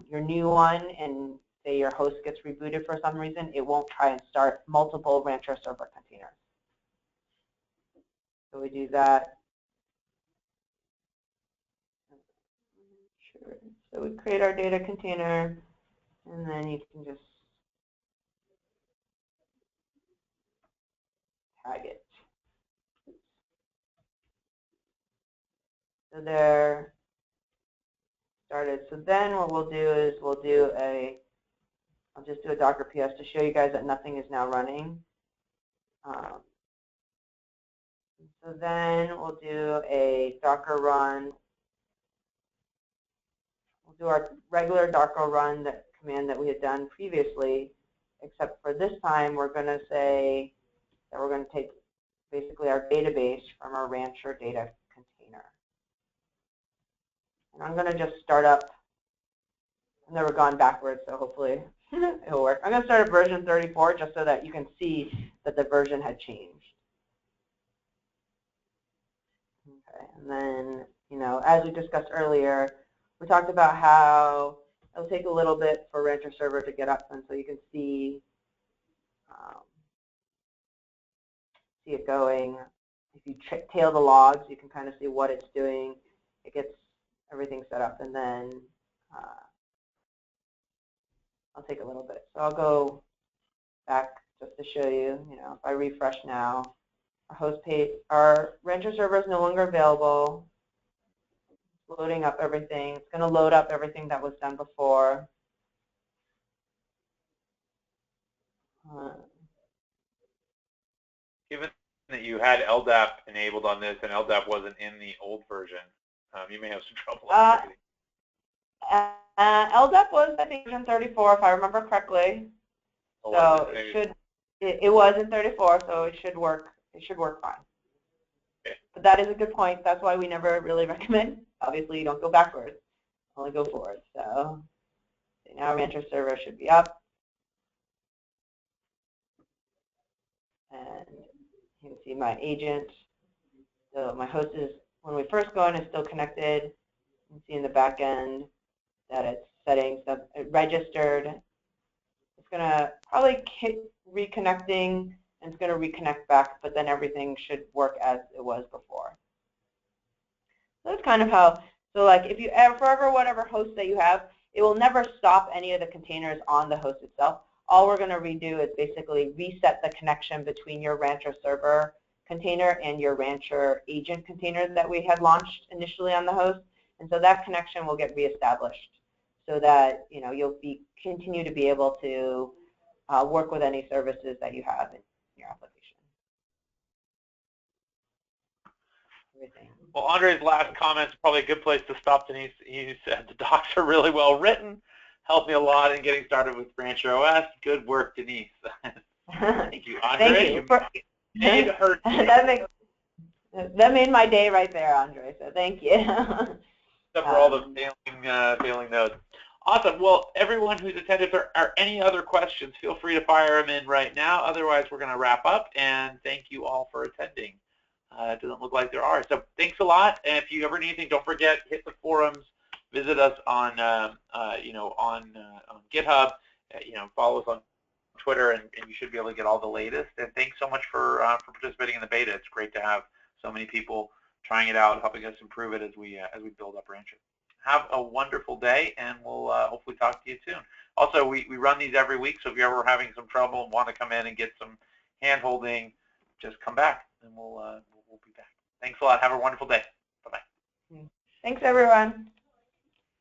your new one and say your host gets rebooted for some reason, it won't try and start multiple Rancher server containers. So we do that. Sure. So we create our data container, and then you can just tag it. So there, started. So then what we'll do is I'll just do a Docker PS to show you guys that nothing is now running. So then we'll do a Docker run. We'll do our regular Docker run, that command that we had done previously, except for this time we're going to say that we're going to take basically our database from our Rancher data container. And I'm going to just start up. I've never gone backwards, so hopefully it'll work. I'm going to start at version 34 just so that you can see that the version had changed. Okay, and then, as we discussed earlier, we talked about how it'll take a little bit for Rancher server to get up, and so you can see it going. If you tail the logs, you can kind of see what it's doing. It gets everything set up, and then I'll take a little bit. So I'll go back just to show you. If I refresh now, our host page, our Rancher server is no longer available. It's loading up everything. It's going to load up everything that was done before. Given that you had LDAP enabled on this and LDAP wasn't in the old version, you may have some trouble. LDAP was, I think, version 34, if I remember correctly. So it was in 34, so it should work. It should work fine. Okay. But that is a good point. That's why we never really recommend. Obviously, you don't go backwards, only go forward. So now Rancher server should be up, and you can see my agent. So my host is, when we first go in, is still connected. You can see in the back end that it's setting stuff, it registered. It's going to probably keep reconnecting, and it's going to reconnect back, but then everything should work as it was before. So that's kind of how, so like if you forever whatever host that you have, it will never stop any of the containers on the host itself. All we're going to redo is basically reset the connection between your Rancher server container and your Rancher agent container that we had launched initially on the host. And so that connection will get reestablished so that you'll continue to be able to work with any services that you have in your application. Well, Andre's last comment is probably a good place to stop, Denise. He said the docs are really well written, helped me a lot in getting started with Rancher OS. Good work, Denise. Thank you, Andre. Thank you. That made my day right there, Andre, so thank you. Except for all the failing notes. Awesome. Well, everyone who's attended, if there are any other questions, feel free to fire them in right now. Otherwise, we're going to wrap up, and thank you all for attending. It doesn't look like there are. So thanks a lot. And if you ever need anything, don't forget, hit the forums, visit us on on GitHub, follow us on Twitter, and you should be able to get all the latest. And thanks so much for participating in the beta. It's great to have so many people trying it out, helping us improve it as we build up Rancher. Have a wonderful day, and we'll hopefully talk to you soon. Also, we run these every week, so if you're ever having some trouble and want to come in and get some hand-holding, just come back, and we'll be back. Thanks a lot. Have a wonderful day. Bye-bye. Thanks, everyone.